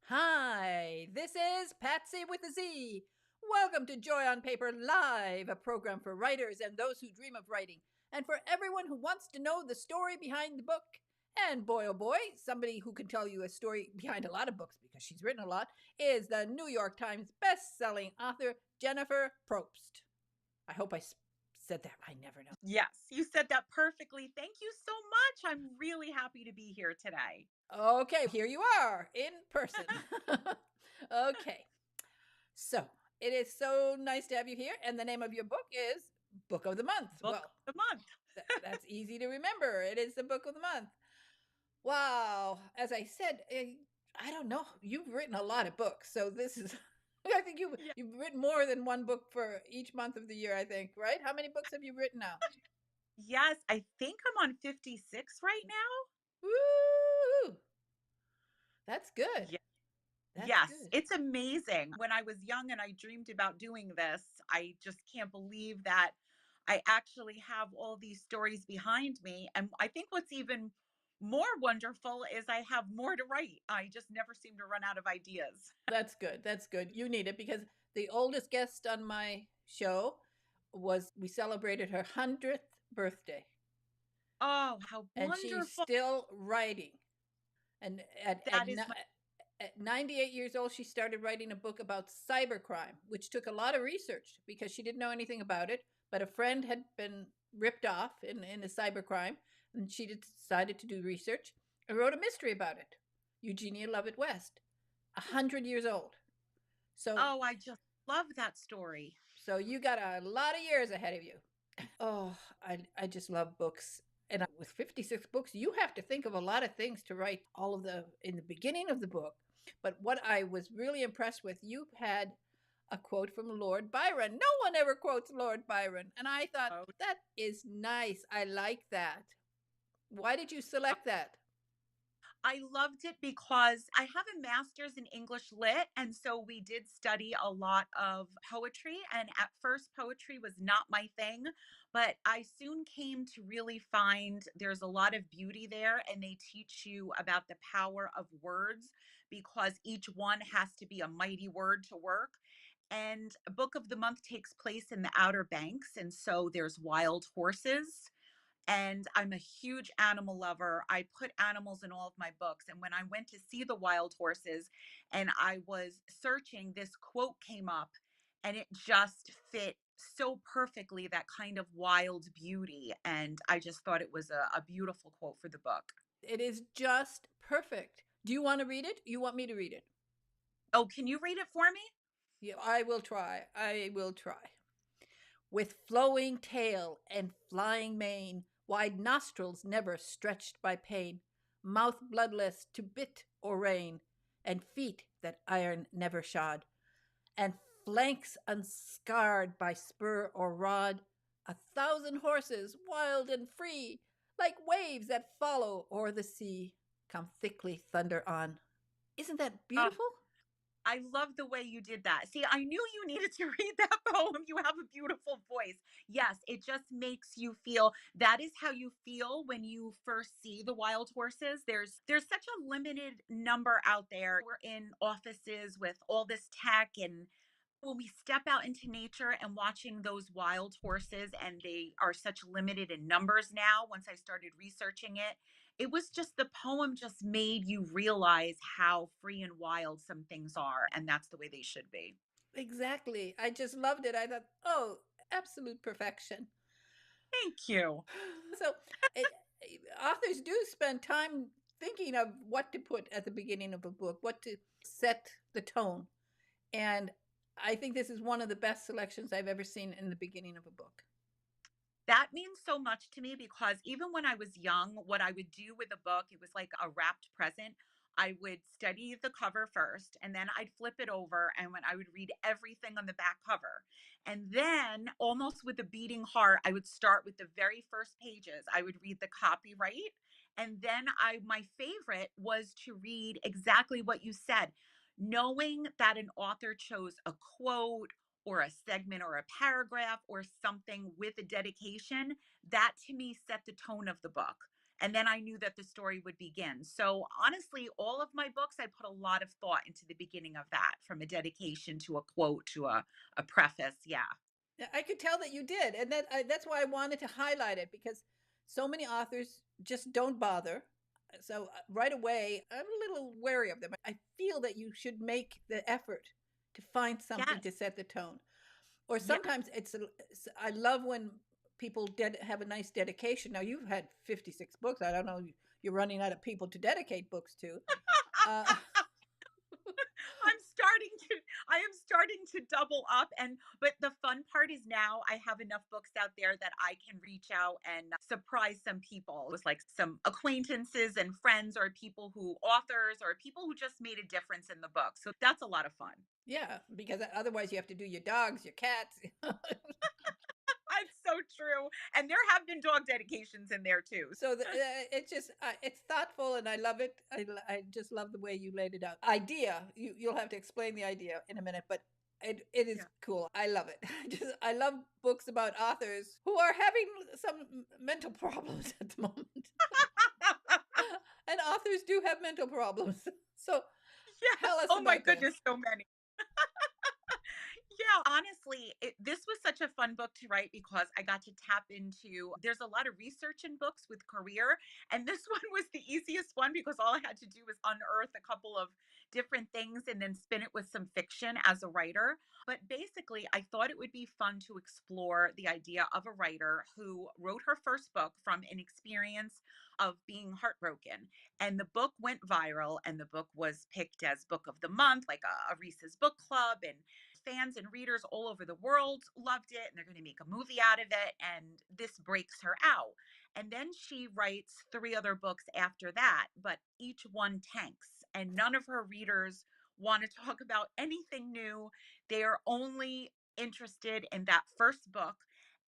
Hi, this is Patsy with a Z. Welcome to Joy on Paper Live, a program for writers and those who dream of writing, and for everyone who wants to know the story behind the book. And boy, oh boy, somebody who can tell you a story behind a lot of books because she's written a lot is the New York Times bestselling author Jennifer Probst. I hope I said that. I never know. Yes, you said that perfectly. Thank you so much. I'm really happy to be here today. Okay, here you are in person. Okay. So it is so nice to have you here. And the name of your book is Book of the Month. Book Well, of the month. that's easy to remember. It is the Book of the Month. Wow. As I said, I don't know. You've written a lot of books. So this is, I think Yeah. you've written more than one book for each month of the year, I think, right? How many books have you written now? Yes, I think I'm on 56 right now. Woo! That's good. Yeah. That's Yes, good. it's amazing. When I was young and I dreamed about doing this, I just can't believe that I actually have all these stories behind me. And I think what's even more wonderful is I have more to write. I just never seem to run out of ideas. That's good. That's good. You need it because the oldest guest on my show was we celebrated her 100th birthday Oh, how and she's wonderful. still writing. And That is my at 98 years old, she started writing a book about cybercrime, which took a lot of research because she didn't know anything about it. But a friend had been ripped off in a cybercrime, and she decided to do research and wrote a mystery about it. Eugenia Lovett West, 100 years old. So Oh, I just love that story. So you got a lot of years ahead of you. Oh, I just love books. And with 56 books, you have to think of a lot of things to write all of the in the beginning of the book. But what I was really impressed with, you had a quote from Lord Byron. No one ever quotes Lord Byron. And I thought, Oh, that is nice. I like that. Why did you select that? I loved it because I have a master's in English lit. And so we did study a lot of poetry. And at first, poetry was not my thing. But I soon came to really find there's a lot of beauty there. And they teach you about the power of words because each one has to be a mighty word to work. And Book of the Month takes place in the Outer Banks. And so there's wild horses, and I'm a huge animal lover. I put animals in all of my books. And when I went to see the wild horses and I was searching, this quote came up and it just fit so perfectly that kind of wild beauty. And I just thought it was a beautiful quote for the book. It is just perfect. Do you want to read it? You want me to read it? Oh, can you read it for me? Yeah, I will try. I will try. With flowing tail and flying mane, wide nostrils never stretched by pain, mouth bloodless to bit or rein, and feet that iron never shod, and flanks unscarred by spur or rod, 1,000 horses, wild and free, like waves that follow o'er the sea, come thickly thunder on. Isn't that Oh, beautiful? I love the way you did that. See, I knew you needed to read that poem. You have a beautiful voice. Yes, it just makes you feel that is how you feel when you first see the wild horses. There's such a limited number out there. We're in offices with all this tech, and when we step out into nature and watching those wild horses, and they are such limited in numbers now, once I started researching it, it was just the poem just made you realize how free and wild some things are, and that's the way they should be. Exactly. I just loved it. I thought, oh, absolute perfection. Thank you. So, it, authors do spend time thinking of what to put at the beginning of a book, what to set the tone. And I think this is one of the best selections I've ever seen in the beginning of a book. That means so much to me because even when I was young, what I would do with a book, it was like a wrapped present. I would study the cover first and then I'd flip it over and when I would read everything on the back cover. And then almost with a beating heart, I would start with the very first pages. I would read the copyright and then I my favorite was to read exactly what you said, knowing that an author chose a quote or a segment or a paragraph or something with a dedication, that to me set the tone of the book. And then I knew that the story would begin. So honestly, all of my books, I put a lot of thought into the beginning of that, from a dedication to a quote to a preface. Yeah. Yeah, I could tell that you did, and that's why I wanted to highlight it because so many authors just don't bother. So right away, I'm a little wary of them. I feel that you should make the effort to find something to Yes. set the tone. Or Yeah. sometimes I love when people have a nice dedication. Now you've had 56 books. I don't know. You're running out of people to dedicate books to. Uh, I am starting to double up, and but the fun part is now I have enough books out there that I can reach out and surprise some people. It was like some acquaintances and friends, or people who authors, or people who just made a difference in the book. So that's a lot of fun. yeah, because otherwise you have to do your dogs, your cats. That's so true. And there have been dog dedications in there too. So it's just it's thoughtful, and I love it. I just love the way you laid it out. Idea, you'll have to explain the idea in a minute, but it is Yeah. cool. I love it. I love books about authors who are having some mental problems at the moment, and authors do have mental problems. So Yes. tell us Oh my about them. goodness, so many. Yeah, honestly, this was such a fun book to write because I got to tap into, there's a lot of research in books with career, and this one was the easiest one because all I had to do was unearth a couple of different things and then spin it with some fiction as a writer. But basically, I thought it would be fun to explore the idea of a writer who wrote her first book from an experience of being heartbroken. And the book went viral, and the book was picked as book of the month, like a Reese's book club, and fans and readers all over the world loved it, and they're going to make a movie out of it, and this breaks her out. And then she writes three other books after that, but each one tanks, and none of her readers want to talk about anything new. They're only interested in that first book.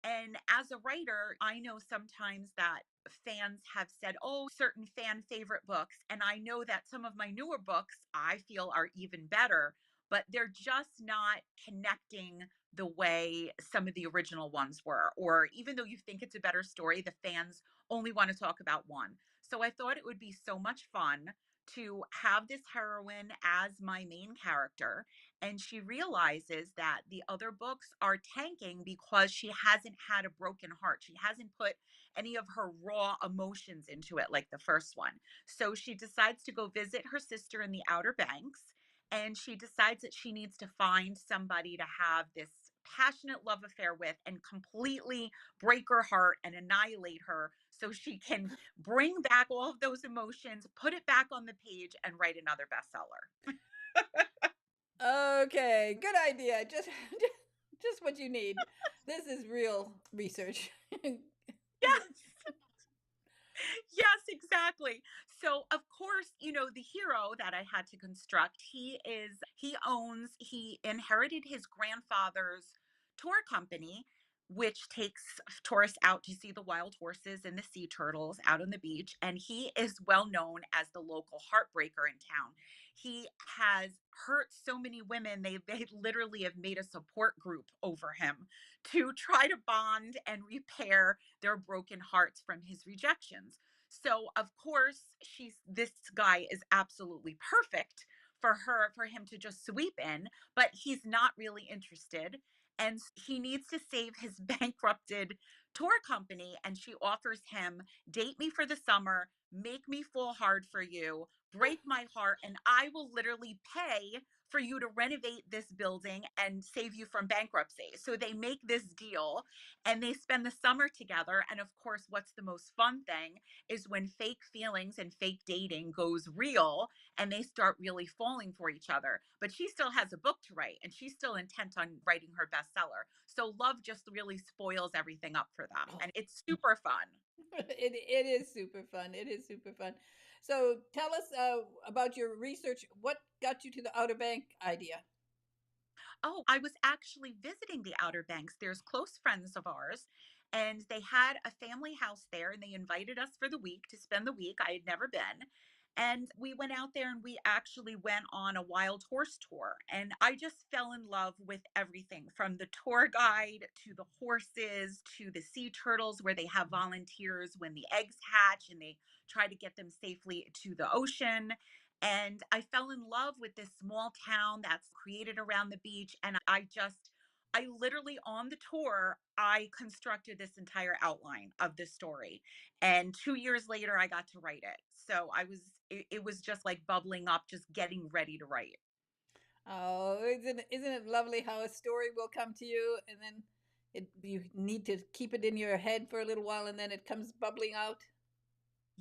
And as a writer, I know sometimes that fans have said, oh, certain fan favorite books. And I know that some of my newer books I feel are even better, but they're just not connecting the way some of the original ones were. Or even though you think it's a better story, the fans only want to talk about one. So I thought it would be so much fun to have this heroine as my main character. And she realizes that the other books are tanking because she hasn't had a broken heart. She hasn't put any of her raw emotions into it like the first one. So she decides to go visit her sister in the Outer Banks, and she decides that she needs to find somebody to have this passionate love affair with and completely break her heart and annihilate her so she can bring back all of those emotions, put it back on the page, and write another bestseller. Okay, good idea. Just what you need. This is real research. Yes. Yes, exactly. So, of course, the hero that I had to construct, he inherited his grandfather's tour company, which takes tourists out to see the wild horses and the sea turtles out on the beach. And he is well known as the local heartbreaker in town. He has hurt so many women, they literally have made a support group over him to try to bond and repair their broken hearts from his rejections. So of course, this guy is absolutely perfect for him to just sweep in, but he's not really interested, and he needs to save his bankrupted tour company, and she offers him, date me for the summer, make me fall hard for you, break my heart, and I will literally pay for you to renovate this building and save you from bankruptcy. So they make this deal, and they spend the summer together. And of course, what's the most fun thing is when fake feelings and fake dating goes real, and they start really falling for each other. But she still has a book to write, and she's still intent on writing her bestseller. So love just really spoils everything up for them. Oh, And it's super fun. it is super fun. It is super fun. So tell us about your research. What got you to the Outer Bank idea? Oh, I was actually visiting the Outer Banks. There's close friends of ours, and they had a family house there, and they invited us for the week to spend the week. I had never been. And we went out there and we actually went on a wild horse tour. And I just fell in love with everything from the tour guide to the horses to the sea turtles, where they have volunteers when the eggs hatch and they try to get them safely to the ocean. And I fell in love with this small town that's created around the beach. And I literally on the tour, I constructed this entire outline of this story. And 2 years later, I got to write it. So it was just like bubbling up, just getting ready to write. Oh, isn't it lovely how a story will come to you and then you need to keep it in your head for a little while and then it comes bubbling out?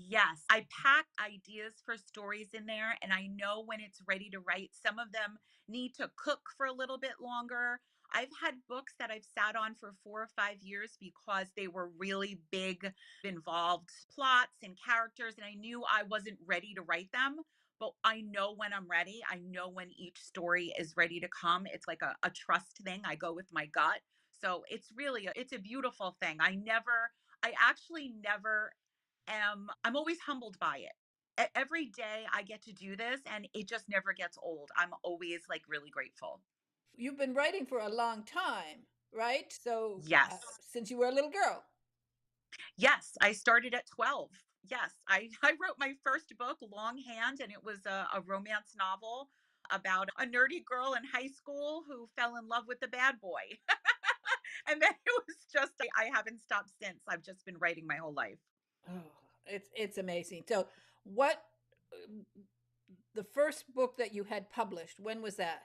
Yes, I pack ideas for stories in there, and I know when it's ready to write. Some of them need to cook for a little bit longer. I've had books that I've sat on for 4 or 5 years because they were really big, involved plots and characters, and I knew I wasn't ready to write them. But I know when I'm ready. I know when each story is ready to come. It's like a trust thing. I go with my gut. So it's a beautiful thing. I actually never I'm always humbled by it. Every day I get to do this and it just never gets old. I'm always like really grateful. You've been writing for a long time, right? So, Yes. since you were a little girl. Yes, I started at 12. Yes, I wrote my first book longhand, and it was a romance novel about a nerdy girl in high school who fell in love with the bad boy. And then it was just, I haven't stopped since. I've just been writing my whole life. Oh, it's amazing. So, what the first book that you had published, when was that?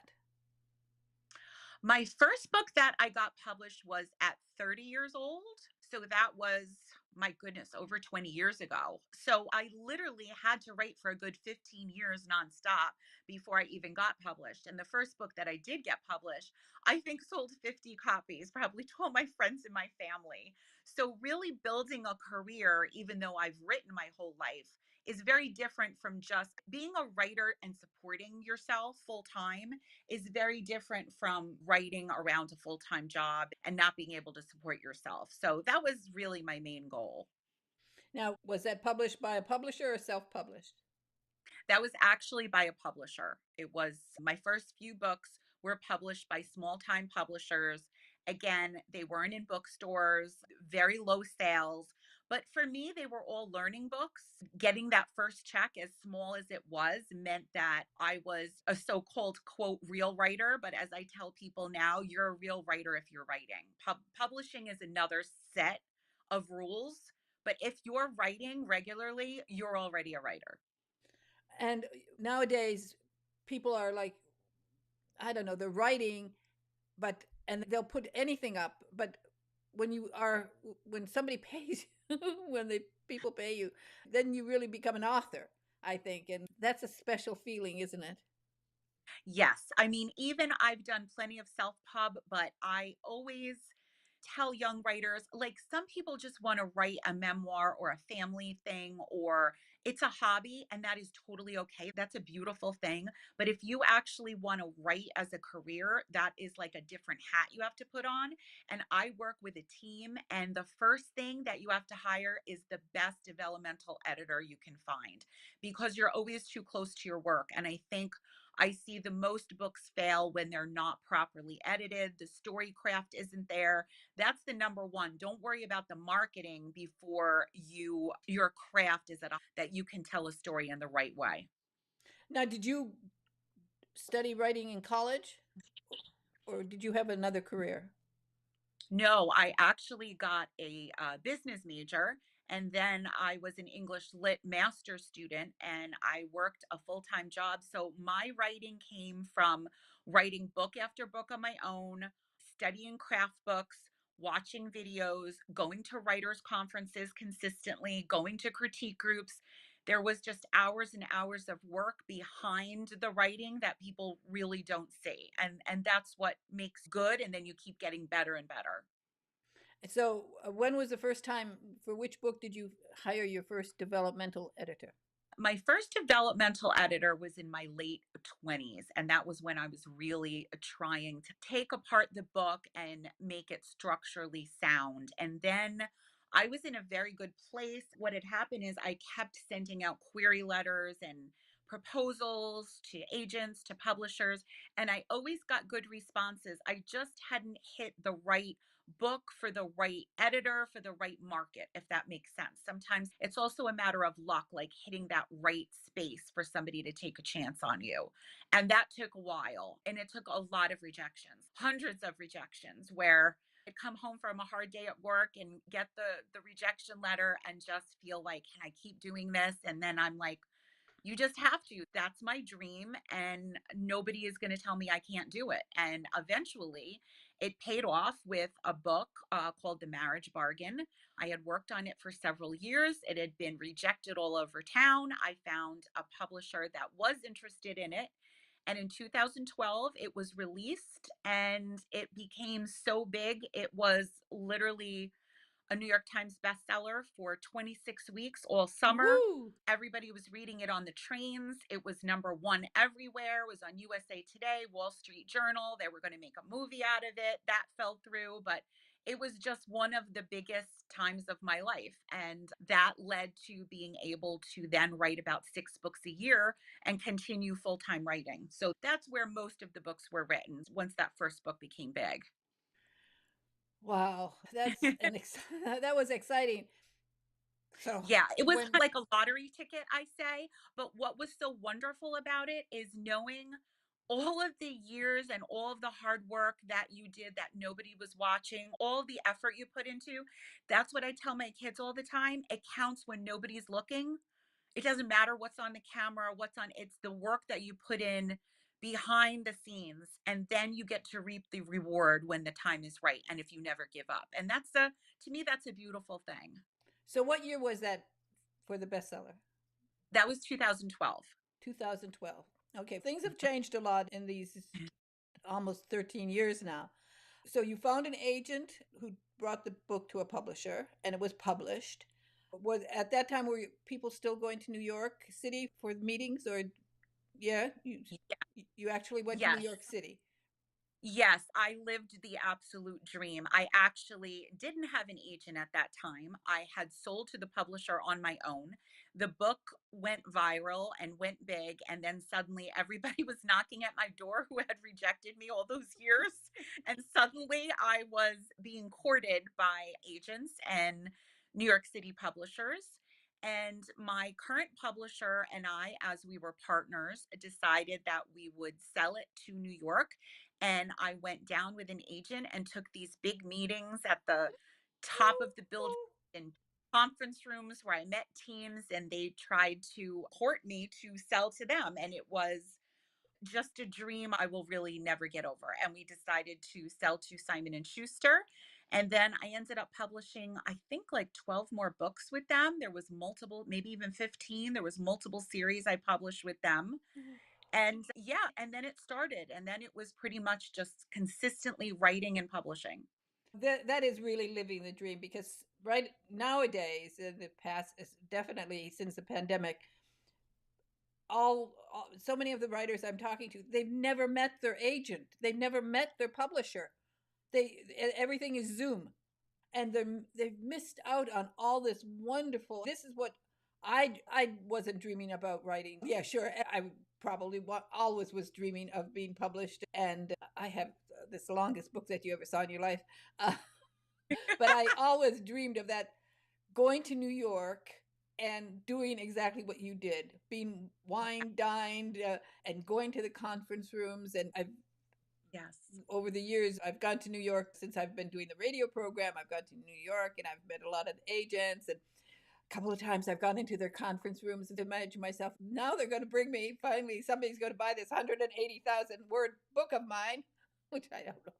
My first book that I got published was at 30 years old. So that was, my goodness, over 20 years ago. So I literally had to write for a good 15 years nonstop before I even got published. And the first book that I did get published, I think sold 50 copies, probably to all my friends and my family. So really building a career, even though I've written my whole life, is very different from just being a writer and supporting yourself full time is very different from writing around a full time job and not being able to support yourself. So that was really my main goal. Now, was that published by a publisher or self-published? That was actually by a publisher. It was my first few books were published by small time publishers. Again, they weren't in bookstores, very low sales. But for me, they were all learning books. Getting that first check, as small as it was, meant that I was a so called, quote, real writer. But as I tell people now, you're a real writer if you're writing. Publishing is another set of rules. But if you're writing regularly, you're already a writer. And nowadays, people are like, I don't know, they're writing, but and they'll put anything up. But when somebody pays, when the people pay you, then you really become an author, I think, and that's a special feeling, isn't it? Yes. I mean, even I've done plenty of self pub, but I always tell young writers like some people just want to write a memoir or a family thing or it's a hobby, and that is totally okay. That's a beautiful thing. But if you actually want to write as a career, that is like a different hat you have to put on. And I work with a team, and the first thing that you have to hire is the best developmental editor you can find because you're always too close to your work. And I think I see the most books fail when they're not properly edited. The story craft isn't there. That's the number one. Don't worry about the marketing before your craft is that you can tell a story in the right way. Now, did you study writing in college, or did you have another career? No, I actually got a business major, and then I was an English lit master student, and I worked a full time job. So my writing came from writing book after book on my own, studying craft books, watching videos, going to writers' conferences consistently, going to critique groups. There was just hours and hours of work behind the writing that people really don't see. And that's what makes good, and then you keep getting better and better. So, when was the first time, for which book did you hire your first developmental editor? My first developmental editor was in my late 20s, and that was when I was really trying to take apart the book and make it structurally sound. And then I was in a very good place. What had happened is I kept sending out query letters and proposals to agents, to publishers, and I always got good responses. I just hadn't hit the right book for the right editor for the right market, if that makes sense. Sometimes it's also a matter of luck, like hitting that right space for somebody to take a chance on you. And that took a while, and it took a lot of rejections, hundreds of rejections, where I'd come home from a hard day at work and get the rejection letter and just feel like, can I keep doing this? And then I'm like, you just have to. That's my dream, and nobody is going to tell me I can't do it. And eventually, it paid off with a book called The Marriage Bargain. I had worked on it for several years. It had been rejected all over town. I found a publisher that was interested in it. And in 2012, it was released and it became so big. It was literally a New York Times bestseller for 26 weeks all summer. Woo! Everybody was reading it on the trains. It was number one everywhere. It was on USA Today, Wall Street Journal. They were going to make a movie out of it. That fell through, but it was just one of the biggest times of my life. And that led to being able to then write about 6 books a year and continue full time writing. So that's where most of the books were written once that first book became big. Wow, that was exciting. So Yeah, it was when like a lottery ticket, I say. But what was so wonderful about it is knowing all of the years and all of the hard work that you did that nobody was watching, all the effort you put into. That's what I tell my kids all the time. It counts when nobody's looking. It doesn't matter what's on the camera, what's on, it's the work that you put in behind the scenes. And then you get to reap the reward when the time is right. And if you never give up. And to me, that's a beautiful thing. so what year was that for the bestseller? That was 2012. 2012. Okay, things have changed a lot in these almost 13 years now. So you found an agent who brought the book to a publisher and it was published. Was at that time were people still going to New York City for meetings, or yeah, you actually went to New Yes. York City? Yes, I lived the absolute dream. I actually didn't have an agent at that time. I had sold to the publisher on my own. The book went viral and went big. And then suddenly everybody was knocking at my door who had rejected me all those years. And suddenly I was being courted by agents and New York City publishers. And my current publisher and I, as we were partners, decided that we would sell it to New York, and I went down with an agent and took these big meetings at the top of the building in conference rooms where I met teams and they tried to court me to sell to them. And it was just a dream I will really never get over. And we decided to sell to Simon and Schuster. And then I ended up publishing, I think, like 12 more books with them. There was multiple, maybe even 15. There was multiple series I published with them. And yeah, and then it started. And then it was pretty much just consistently writing and publishing. That is really living the dream, because right nowadays, in the past, definitely since the pandemic, all so many of the writers I'm talking to, they've never met their agent, they've never met their publisher. Everything is Zoom, and they've missed out on all this wonderful. This is what I wasn't dreaming about writing. Yeah, sure, I probably always was dreaming of being published, and I have this longest book that you ever saw in your life. Uh, but I always dreamed of that, going to New York and doing exactly what you did, being wine dined, and going to the conference rooms. And I've Yes. over the years, I've gone to New York since I've been doing the radio program. I've gone to New York and I've met a lot of agents, and a couple of times I've gone into their conference rooms and imagine myself, now they're going to bring me, finally, somebody's going to buy this 180,000 word book of mine, which I don't know.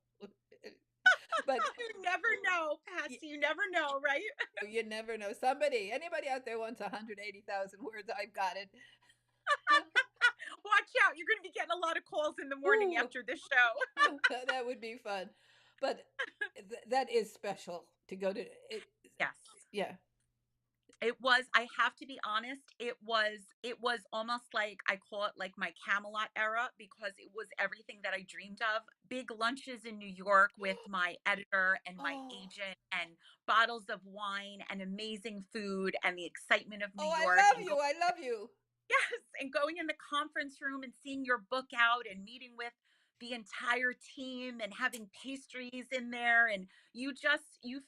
But You never know, Patsy. You never know, right? you never know. Anybody out there wants 180,000 words, I've got it. Watch out. You're going to be getting a lot of calls in the morning Ooh, after this show. that would be fun. But that is special to go to it. Yes. Yeah. It was, I have to be honest, it was almost like I call it like my Camelot era because it was everything that I dreamed of. Big lunches in New York with my editor and my Oh, agent and bottles of wine and amazing food and the excitement of New oh, I York love and you. I love you. yes, and going in the conference room and seeing your book out and meeting with the entire team and having pastries in there and you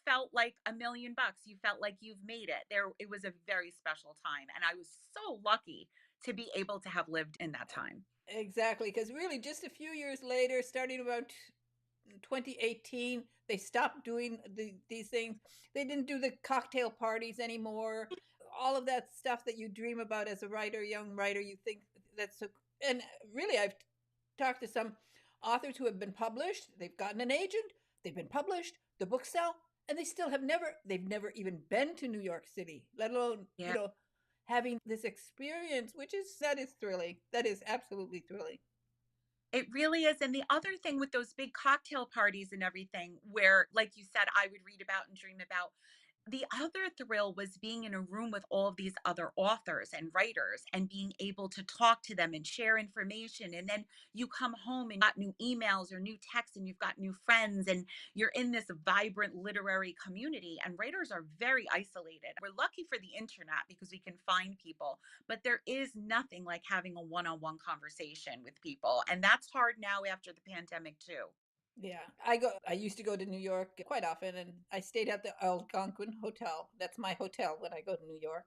felt like $1,000,000. You felt like you've made it. There it was a very special time and I was so lucky to be able to have lived in that time. Exactly, because really, just a few years later, starting about 2018, they stopped doing these things. They didn't do the cocktail parties anymore. All of that stuff that you dream about as a writer, young writer, you think that's so. And really, I've talked to some authors who have been published. They've gotten an agent. They've been published. The books sell, and they still have never. They've never even been to New York City, let alone Yeah. having this experience, which is that is thrilling. That is absolutely thrilling. It really is. And the other thing with those big cocktail parties and everything, where, like you said, I would read about and dream about, the other thrill was being in a room with all of these other authors and writers and being able to talk to them and share information. And then you come home and got new emails or new texts and you've got new friends and you're in this vibrant literary community. And writers are very isolated. We're lucky for the internet because we can find people, but there is nothing like having a one on one conversation with people. And that's hard now after the pandemic, too. Yeah, I used to go to New York quite often, and I stayed at the Algonquin Hotel. That's my hotel when I go to New York.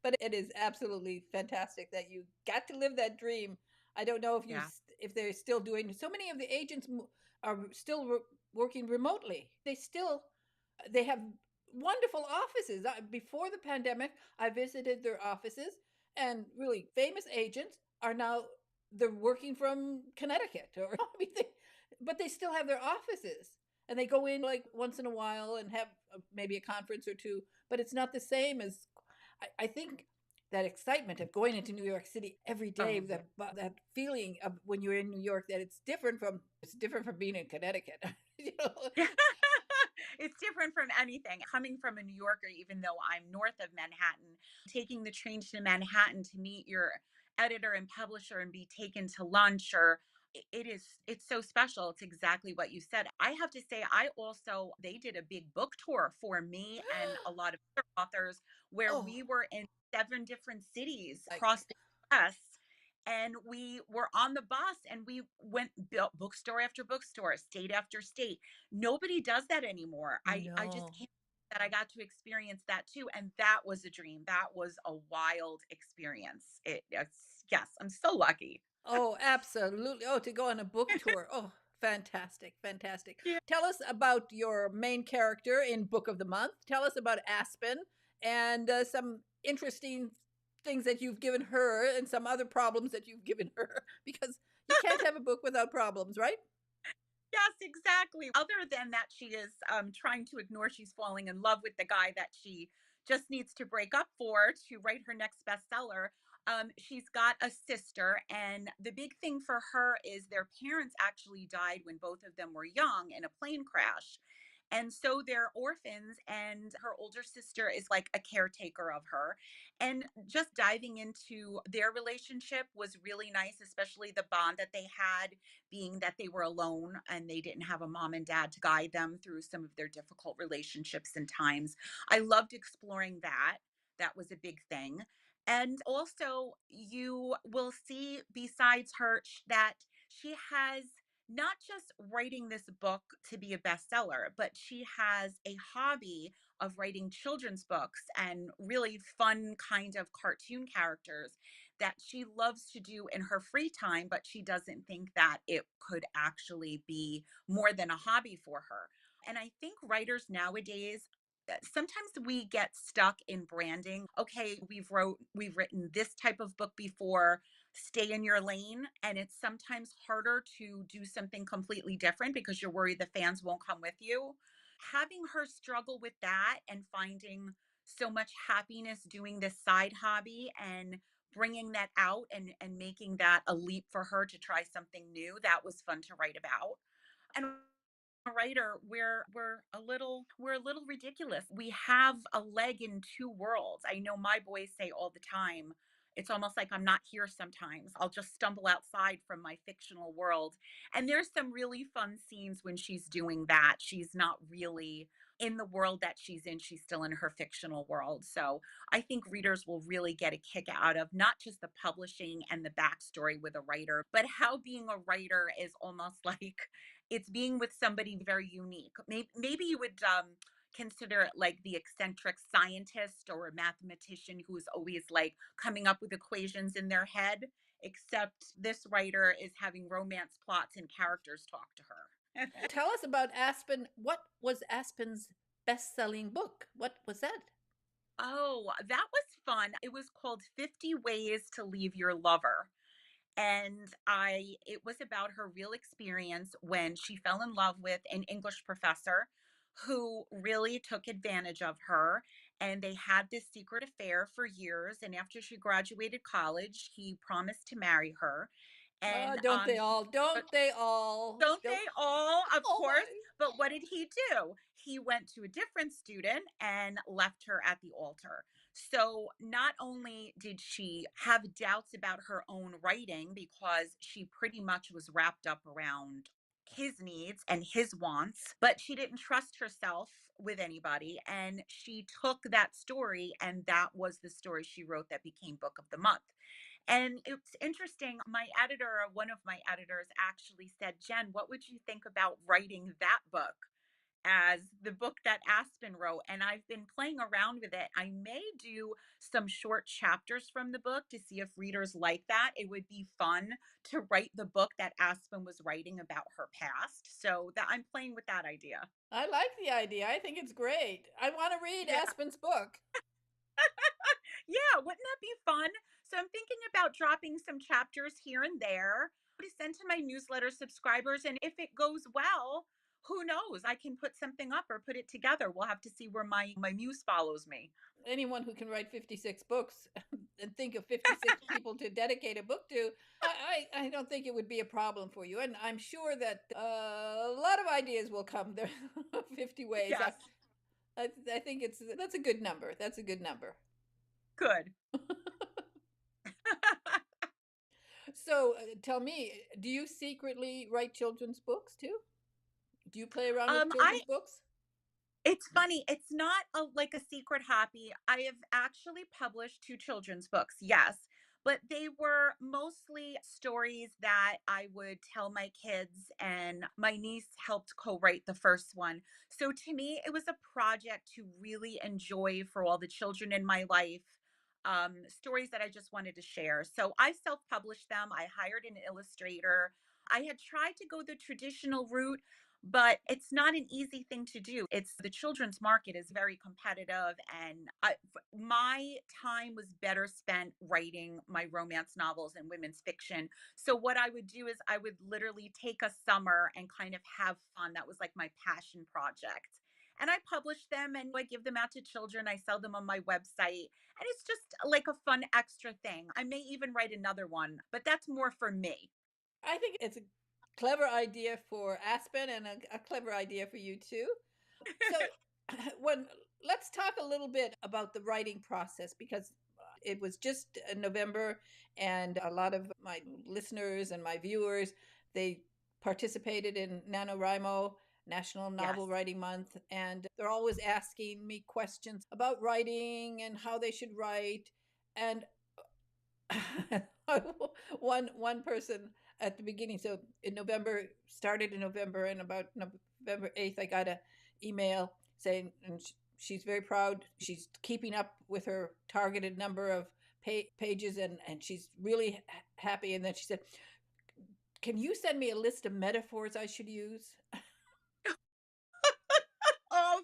But it is absolutely fantastic that you got to live that dream. I don't know Yeah. if they're still doing. So many of the agents are still working remotely. They have wonderful offices. Before the pandemic, I visited their offices, and really famous agents are now they're working from Connecticut or I mean, but they still have their offices, and they go in like once in a while and have maybe a conference or two. But it's not the same as I think that excitement of going into New York City every day, Oh, yeah. that feeling of when you're in New York, that it's different from being in Connecticut. you know? It's different from anything. Coming from a New Yorker, even though I'm north of Manhattan, taking the train to Manhattan to meet your editor and publisher and be taken to lunch or it's so special. It's exactly what you said. I have to say I also they did a big book tour for me and a lot of other authors where oh, we were in 7 different cities like across the US and we were on the bus and we went bookstore after bookstore, state after state. Nobody does that anymore. I just no. can't that I got to experience that too, and that was a dream. That was a wild experience. It's yes, I'm so lucky. Oh, absolutely. Oh, to go on a book tour. Oh, fantastic, fantastic. Yeah. Tell us about your main character in Book of the Month. Tell us about Aspen and some interesting things that you've given her and some other problems that you've given her because you can't have a book without problems, right? Yes, exactly. Other than that, she is trying to ignore she's falling in love with the guy that she just needs to break up for to write her next bestseller. She's got a sister, and the big thing for her is their parents actually died when both of them were young in a plane crash. And so they're orphans, and her older sister is like a caretaker of her. And just diving into their relationship was really nice, especially the bond that they had, being that they were alone and they didn't have a mom and dad to guide them through some of their difficult relationships and times. I loved exploring that. That was a big thing. And also, you will see besides her that she has not just writing this book to be a bestseller, but she has a hobby of writing children's books and really fun kind of cartoon characters that she loves to do in her free time, but she doesn't think that it could actually be more than a hobby for her. And I think writers nowadays sometimes we get stuck in branding. Okay, we've written this type of book before, stay in your lane, and it's sometimes harder to do something completely different because you're worried the fans won't come with you. Having her struggle with that and finding so much happiness doing this side hobby and bringing that out and making that a leap for her to try something new, that was fun to write about. And writer, we're a little ridiculous. We have a leg in two worlds. I know my boys say all the time, it's almost like I'm not here sometimes. I'll just stumble outside from my fictional world. And there's some really fun scenes when she's doing that. She's not really in the world that she's in, she's still in her fictional world. So I think readers will really get a kick out of not just the publishing and the backstory with a writer, but how being a writer is almost like it's being with somebody very unique. Maybe you would consider it like the eccentric scientist or a mathematician who's always like coming up with equations in their head, except this writer is having romance plots and characters talk to her. Tell us about Aspen. What was Aspen's best-selling book? What was that? Oh, that was fun. It was called 50 Ways to Leave Your Lover. And I it was about her real experience when she fell in love with an English professor who really took advantage of her, and they had this secret affair for years, and after she graduated college, he promised to marry her. And Don't they he all? Don't they all? don't Don't. they all? Of Oh course. my. But what did he do? He went to a different student and left her at the altar. So not only did she have doubts about her own writing because she pretty much was wrapped up around his needs and his wants, but she didn't trust herself with anybody. And she took that story, and that was the story she wrote that became Book of the Month. And it's interesting. One of my editors actually said, Jen, what would you think about writing that book as the book that Aspen wrote? And I've been playing around with it. I may do some short chapters from the book to see if readers like that. It would be fun to write the book that Aspen was writing about her past. So that I'm playing with that idea. I like the idea. I think it's great. I want to read Yeah. Aspen's book. Yeah, wouldn't that be fun? So I'm thinking about dropping some chapters here and there to send to my newsletter subscribers. And if it goes well, who knows? I can put something up or put it together. We'll have to see where my muse follows me. Anyone who can write 56 books and think of 56 people to dedicate a book to, I don't think it would be a problem for you. And I'm sure that a lot of ideas will come there. 50 ways. Yes, I think that's a good number. That's a good number. good. So tell me, do you secretly write children's books too? Do you play around with I children's books? It's funny, it's not like a secret hobby. I have actually published 2 children's books, yes, but they were mostly stories that I would tell my kids, and my niece helped co-write the first one. So to me, it was a project to really enjoy for all the children in my life, stories that I just wanted to share. So I self-published them, I hired an illustrator. I had tried to go the traditional route, but it's not an easy thing to do. It's the children's market is very competitive, and my time was better spent writing my romance novels and women's fiction. So what I would do is I would literally take a summer and kind of have fun. That was like my passion project. And I publish them and I give them out to children. I sell them on my website. And it's just like a fun extra thing. I may even write another one, but that's more for me. I think it's a clever idea for Aspen and a clever idea for you too. So, when let's talk a little bit about the writing process because it was just November, and a lot of my listeners and my viewers they participated in NaNoWriMo, National Novel Yes. Writing Month, and they're always asking me questions about writing and how they should write. And one person at the beginning. So in November, started in November, and about November 8th, I got a email saying, and she's very proud. She's keeping up with her targeted number of pages, and she's really happy. And then she said, "Can you send me a list of metaphors I should use?" Oh,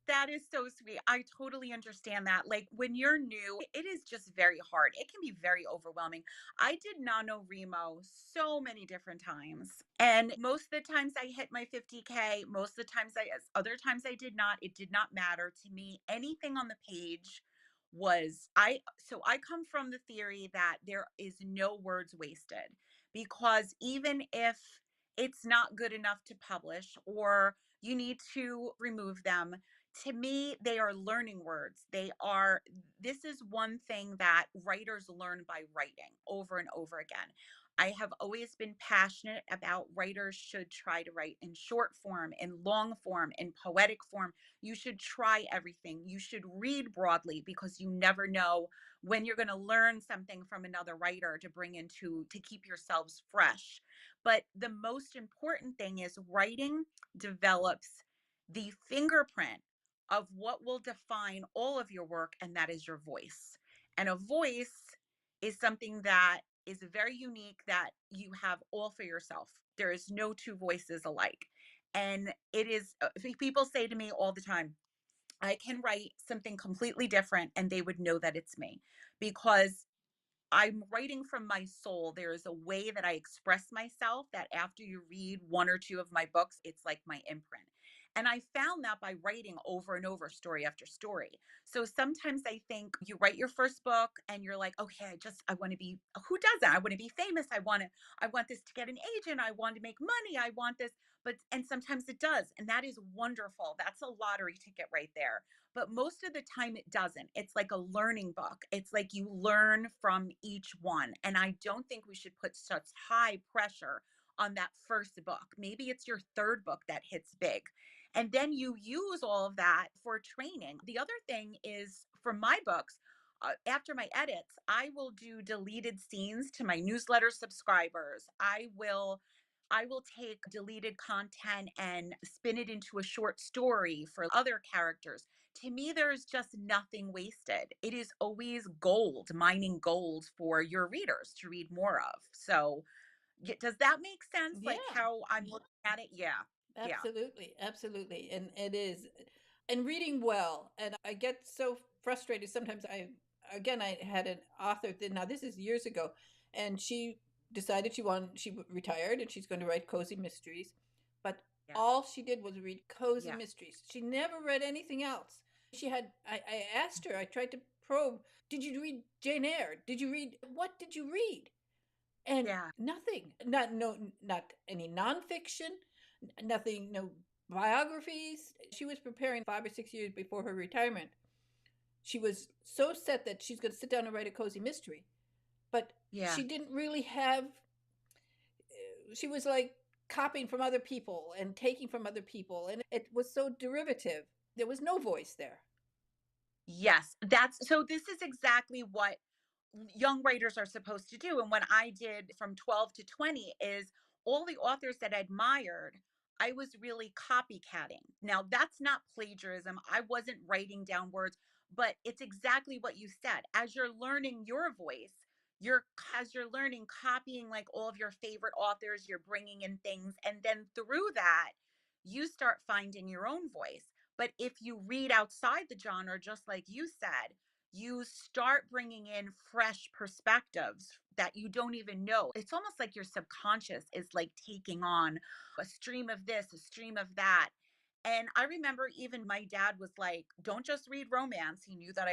that is so sweet. I totally understand that. Like when you're new, it is just very hard. It can be very overwhelming. I did NaNoWriMo so many different times. And most of the times I hit my 50K, most of the times other times I did not. It did not matter to me. Anything on the page was I come from the theory that there is no words wasted because even if it's not good enough to publish, or you need to remove them. To me, they are learning words. This is one thing that writers learn by writing over and over again. I have always been passionate about writers should try to write in short form, in long form, in poetic form. You should try everything. You should read broadly because you never know when you're going to learn something from another writer to bring into to keep yourselves fresh. But the most important thing is writing develops the fingerprint of what will define all of your work, and that is your voice. And a voice is something that is very unique that you have all for yourself. There is no two voices alike. And it is, people say to me all the time, I can write something completely different and they would know that it's me because I'm writing from my soul. There is a way that I express myself that after you read one or two of my books, it's like my imprint. And I found that by writing over and over, story after story. So sometimes I think you write your first book and you're like, okay, I want to be, who doesn't? I want to be famous. I want this to get an agent. I want to make money. I want this. And sometimes it does. And that is wonderful. That's a lottery ticket right there, but most of the time it doesn't. It's like a learning book. It's like you learn from each one. And I don't think we should put such high pressure on that first book. Maybe it's your third book that hits big. And then you use all of that for training. The other thing is for my books, after my edits, I will do deleted scenes to my newsletter subscribers. I will take deleted content and spin it into a short story for other characters. To me, there's just nothing wasted. It is always gold, mining gold for your readers to read more of. So, does that make sense? Like Yeah. how I'm looking at it? Yeah. Yeah. Absolutely, absolutely. And it is. And reading well. And I get so frustrated sometimes. I had an author, now this is years ago, and she decided she retired and she's going to write cozy mysteries. But Yeah. all she did was read cozy Yeah. mysteries. She never read anything else. I asked her, I tried to probe, did you read Jane Eyre? What did you read? And Yeah. nothing, not any nonfiction, nothing, no biographies. She was preparing 5 or 6 years before her retirement. She was so set that she's going to sit down and write a cozy mystery, but Yeah. she didn't really have. She was like copying from other people and taking from other people, and it was so derivative. There was no voice there. Yes. This is exactly what young writers are supposed to do. And what I did from 12 to 20 is all the authors that I admired, I was really copycatting. Now, that's not plagiarism. I wasn't writing down words, but it's exactly what you said. As you're learning your voice, as you're learning copying like all of your favorite authors, you're bringing in things. And then through that, you start finding your own voice. But if you read outside the genre, just like you said, you start bringing in fresh perspectives that you don't even know. It's almost like your subconscious is like taking on a stream of this, a stream of that. And I remember even my dad was like, don't just read romance. He knew that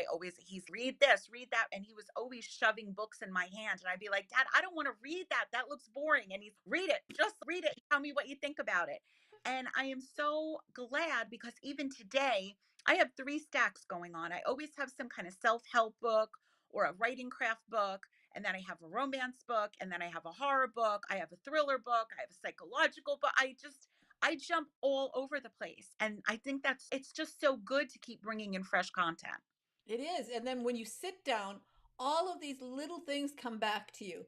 he's read this, read that. And he was always shoving books in my hand. And I'd be like, Dad, I don't want to read that. That looks boring. And he's, read it, just read it. Tell me what you think about it. And I am so glad because even today, I have three stacks going on. I always have some kind of self help book or a writing craft book. And then I have a romance book. And then I have a horror book. I have a thriller book. I have a psychological book. I jump all over the place. And I think it's just so good to keep bringing in fresh content. It is. And then when you sit down, all of these little things come back to you.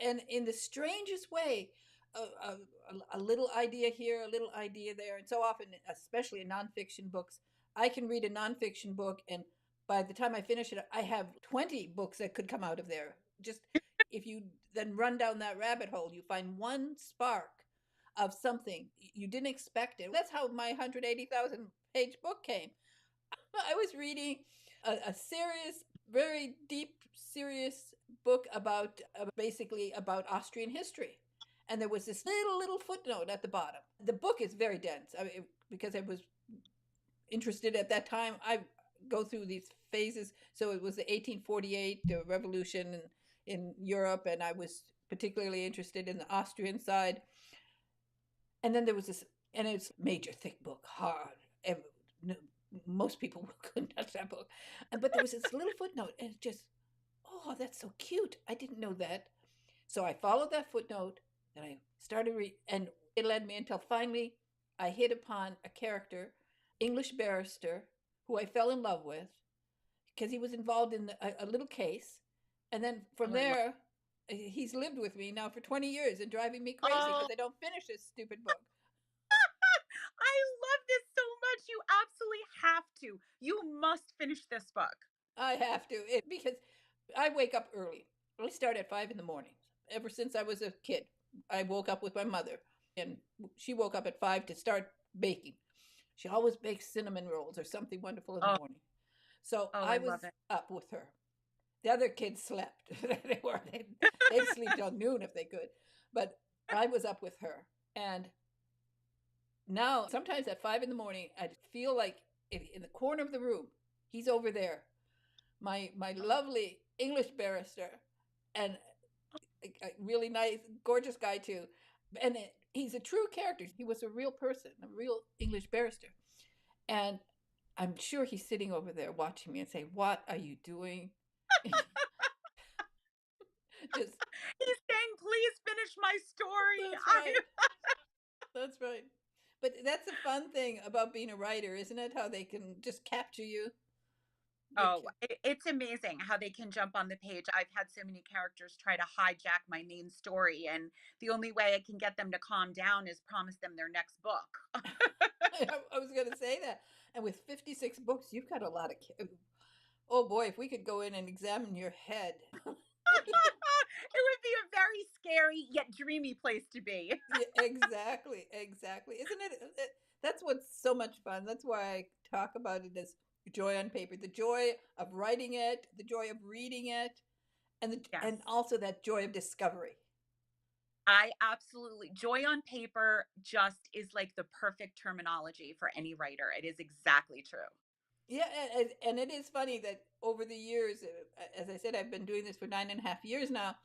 And in the strangest way, a little idea here, a little idea there. And so often, especially in nonfiction books, I can read a nonfiction book, and by the time I finish it, I have 20 books that could come out of there. Just if you then run down that rabbit hole, you find one spark of something you didn't expect it. That's how my 180,000 page book came. I was reading a serious, very deep, serious book about basically about Austrian history. And there was this little footnote at the bottom. The book is very dense. Because I was interested at that time. I go through these phases. So it was the 1848 revolution in Europe, and I was particularly interested in the Austrian side. And then there was this, and it's major thick book, hard. No, most people couldn't touch that book. But there was this little footnote, and it just, oh, that's so cute. I didn't know that. So I followed that footnote, and I started and it led me until finally I hit upon a character, English barrister, who I fell in love with because he was involved in a little case. And then from Oh, I love. there, he's lived with me now for 20 years and driving me crazy Oh, because I don't finish this stupid book. I love this so much. You absolutely have to. You must finish this book. I have to because I wake up early. I start at 5 in the morning. Ever since I was a kid, I woke up with my mother, and she woke up at 5 to start baking. She always bakes cinnamon rolls or something wonderful in the Oh, morning. So oh, I I was love it. up with her. The other kids slept. They'd sleep till noon if they could, but I was up with her. And now, sometimes at 5 in the morning, I feel like in the corner of the room, he's over there, my lovely English barrister, and a really nice, gorgeous guy too. And he's a true character. He was a real person, a real English barrister. And I'm sure he's sitting over there watching me and saying, "What are you doing?" Just He's saying, "Please finish my story." that's I right. That's right. But that's the fun thing about being a writer, isn't it? How they can just capture you. They Oh, can, it's amazing how they can jump on the page. I've had so many characters try to hijack my main story, and the only way I can get them to calm down is promise them their next book. I was going to say that. And with 56 books, you've got a lot of. Oh boy, if we could go in and examine your head. It would be a very scary yet dreamy place to be. Yeah, exactly, exactly. Isn't it? That's what's so much fun. That's why I talk about it as joy on paper. The joy of writing it, the joy of reading it, Yes. and also that joy of discovery. I absolutely joy on paper just is like the perfect terminology for any writer. It is exactly true. Yeah, and it is funny that over the years, as I said, I've been doing this for 9.5 years now,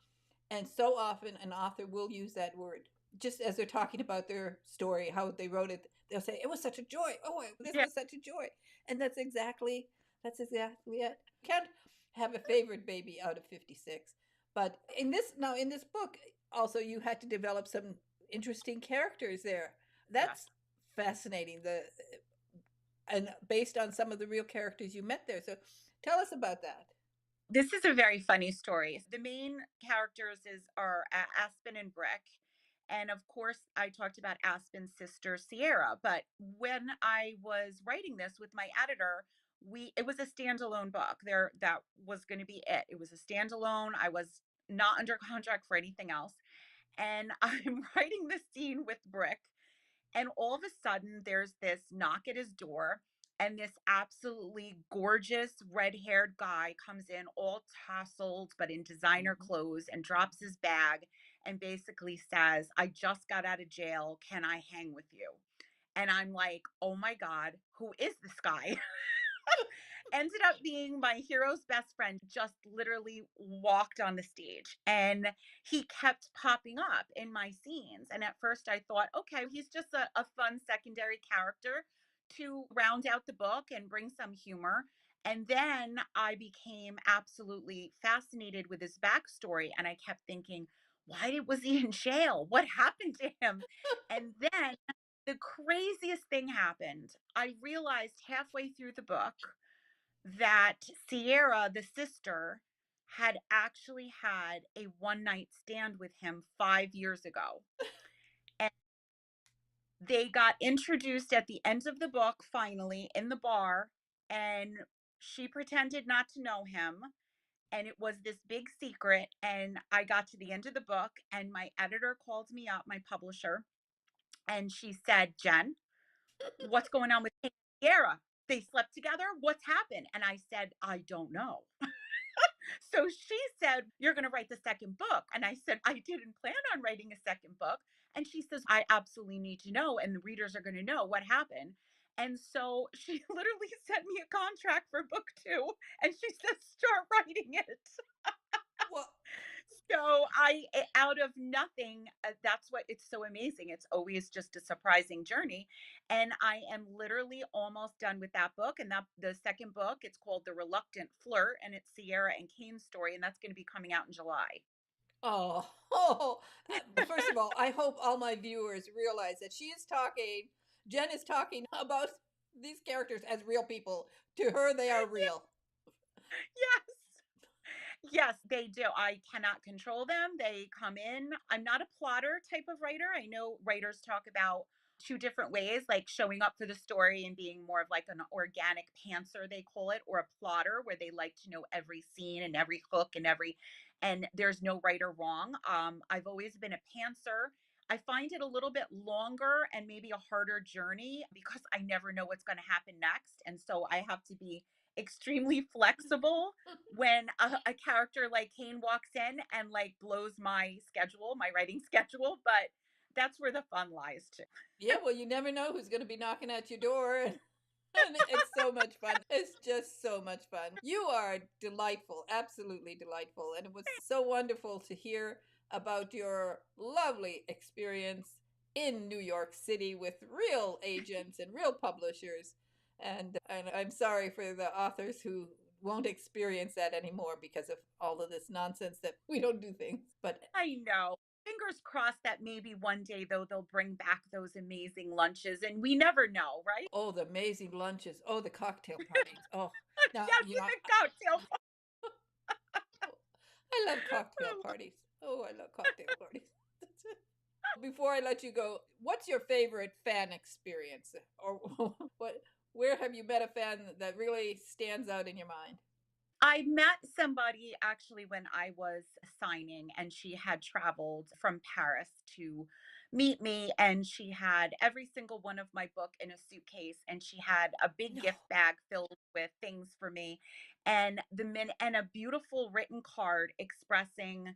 and so often an author will use that word just as they're talking about their story, how they wrote it. They'll say, "It was such a joy. Oh, this Yeah. was such a joy," and that's exactly it. Can't have a favorite baby out of 56, but in this book, also you had to develop some interesting characters there. Yes. That's fascinating. The and based on some of the real characters you met there. So tell us about that. This is a very funny story. The main characters are Aspen and Brick. And of course, I talked about Aspen's sister Sierra, but when I was writing this with my editor, we it was a standalone book. There that was going to be it. It was a standalone. I was not under contract for anything else. And I'm writing this scene with Brick, and all of a sudden, there's this knock at his door, and this absolutely gorgeous red haired guy comes in, all tousled, but in designer Mhm. clothes, and drops his bag and basically says, "I just got out of jail. Can I hang with you?" And I'm like, "Oh my God, who is this guy?" Ended up being my hero's best friend, just literally walked on the stage, and he kept popping up in my scenes. And at first I thought, okay, he's just a fun secondary character to round out the book and bring some humor. And then I became absolutely fascinated with his backstory, and I kept thinking, was he in jail? What happened to him? And then the craziest thing happened. I realized halfway through the book that Sierra, the sister, had actually had a one night stand with him 5 years ago. And they got introduced at the end of the book, finally, in the bar. And she pretended not to know him. And it was this big secret. And I got to the end of the book, and my editor called me up, my publisher, and she said, "Jen, what's going on with Kate and Sierra? They slept together? What's happened?" And I said, "I don't know." So she said, "You're going to write the second book." And I said, "I didn't plan on writing a second book." And she says, "I absolutely need to know, and the readers are going to know what happened." And so she literally sent me a contract for book two, and she says, "Start writing it." Well, So out of nothing, that's what it's so amazing. It's always just a surprising journey. And I am literally almost done with that book. And that the second book, it's called The Reluctant Flirt, and it's Sierra and Kane's story. And that's going to be coming out in July. Oh, oh, first of all, I hope all my viewers realize that Jen is talking about these characters as real people. To her, they are real. Yes. Yes, they do. I cannot control them. They come in. I'm not a plotter type of writer. I know writers talk about two different ways, like showing up for the story and being more of like an organic pantser, they call it, or a plotter, where they like to know every scene and every hook and and there's no right or wrong. I've always been a pantser. I find it a little bit longer and maybe a harder journey because I never know what's going to happen next. And so I have to be extremely flexible when a character like Kane walks in and like blows my schedule, my writing schedule, but that's where the fun lies too. Yeah, well, you never know who's going to be knocking at your door. And it's so much fun. It's just so much fun. You are delightful, absolutely delightful. And it was so wonderful to hear about your lovely experience in New York City with real agents and real publishers. And I'm sorry for the authors who won't experience that anymore because of all of this nonsense that we don't do things. But I know. Fingers crossed that maybe one day though they'll bring back those amazing lunches and we never know, right? oh, the amazing lunches. Oh, the cocktail parties. Oh, now, Yes, in the cocktail. I love cocktail parties. Oh, I love cocktail parties. Before I let you go, what's your favorite fan experience? Or what? Where have you met a fan that really stands out in your mind? I met somebody actually when I was signing, and she had traveled from Paris to meet me. And she had every single one of my book in a suitcase, and she had a big No, gift bag filled with things for me, and and a beautiful written card expressing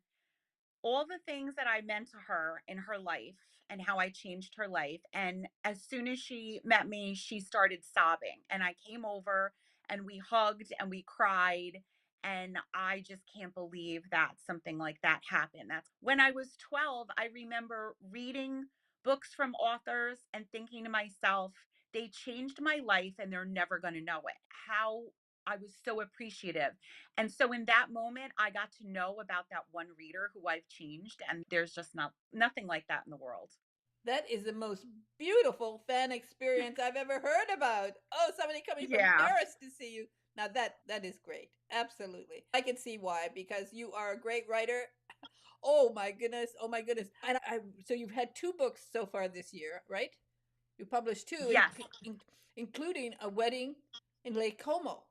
all the things that I meant to her in her life and how I changed her life. And as soon as she met me, she started sobbing. And I came over and we hugged and we cried. And I just can't believe that something like that happened. That's when I was 12. I remember reading books from authors and thinking to myself, they changed my life and they're never going to know it. How I was so appreciative. And so in that moment, I got to know about that one reader who I've changed, and there's just nothing like that in the world. that is the most beautiful fan experience I've ever heard about. Oh, somebody coming from Yeah. Paris to see you. Now that is great. Absolutely. I can see why because you are a great writer. Oh my goodness. Oh my goodness. And so you've had two books so far this year, right? You published two, Yes. including A Wedding in Lake Como.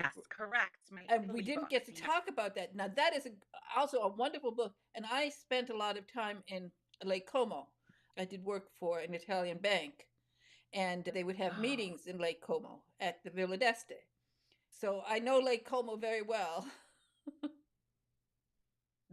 Yes. Correct. My And we Italy didn't get books. to Yeah. talk about that. Now, that is also a wonderful book. And I spent a lot of time in Lake Como. I did work for an Italian bank, and they would have Oh, meetings in Lake Como at the Villa d'Este. So I know Lake Como very well.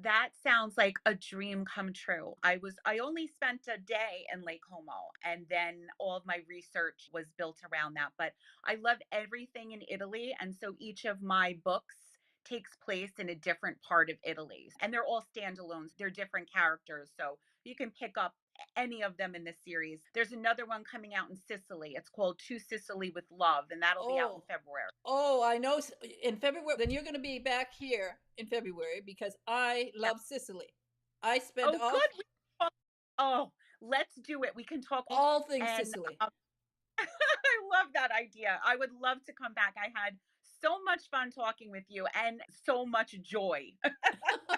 that sounds like a dream come true. I only spent a day in Lake Como and then all of my research was built around that. But I love everything in Italy. And so each of my books takes place in a different part of Italy. And they're all standalones. They're different characters. So you can pick up any of them in the series. There's another one coming out in Sicily. It's called To Sicily with Love, and that'll be out in Oh, February. oh, I know. In February, then you're going to be back here in February because I Yeah. love Sicily. I spent Oh, good. Oh, let's do it. We can talk all things and Sicily. I love that idea. I would love to come back. I had so much fun talking with you and so much joy.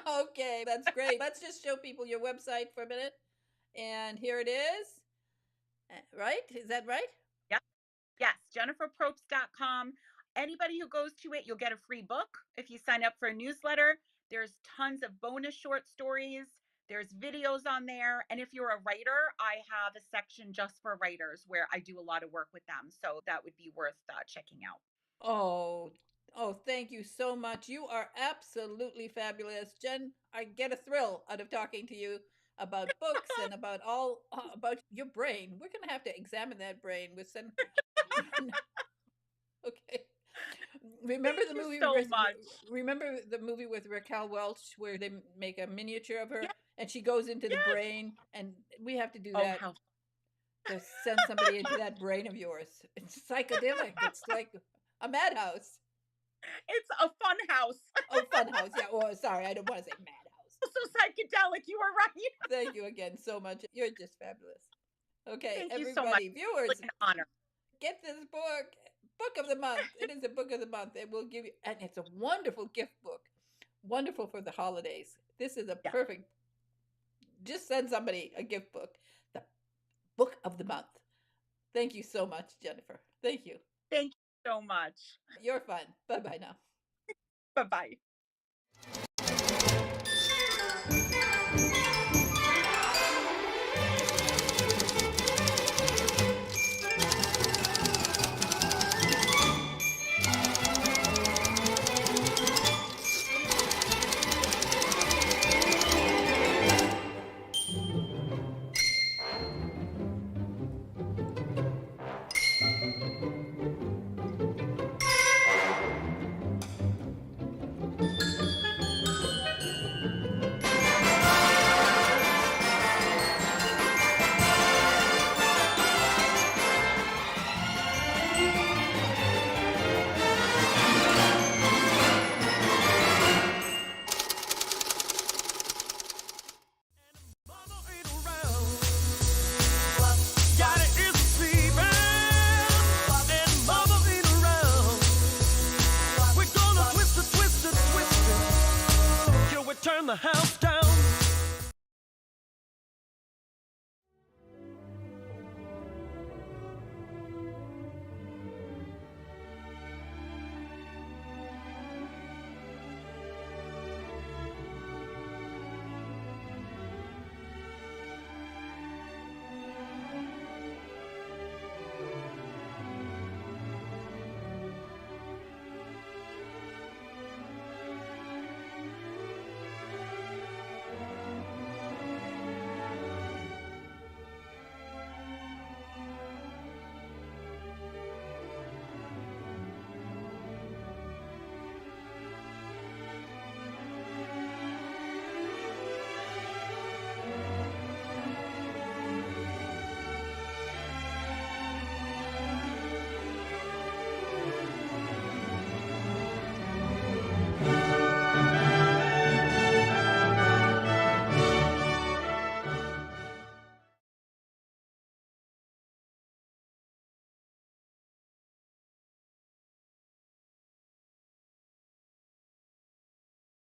Okay, that's great. Let's just show people your website for a minute. And here it is. Right? Is that right? Yep. Yes, jenniferprobst.com. Anybody who goes to it, you'll get a free book if you sign up for a newsletter. There's tons of bonus short stories. There's videos on there. And if you're a writer, I have a section just for writers where I do a lot of work with them. So that would be worth checking out. Oh, oh, thank you so much. You are absolutely fabulous. Jen, I get a thrill out of talking to you about books and about all about your brain. We're going to have to examine that brain with some okay. Remember Thank the you movie so with much. remember the movie with Raquel Welch where they make a miniature of her Yes, and she goes into the yes. brain, and we have to do Oh, that how to send somebody into that brain of yours. It's psychedelic. It's like a madhouse. it's a fun house. Oh, fun house. Yeah. Oh, sorry. I don't want to say madhouse. So psychedelic. You were right. Thank you again so much. You're just fabulous. Okay, Thank you so much. everybody, viewers, It's really an honor. get this book of the month. It is a book of the month. It will give you, and it's a wonderful gift book, wonderful for the holidays. This is a Yeah. perfect. Just send somebody a gift book, the book of the month. Thank you so much, Jennifer. Thank you. Thank you so much. You're fun. Bye bye now. Bye bye. Turn the house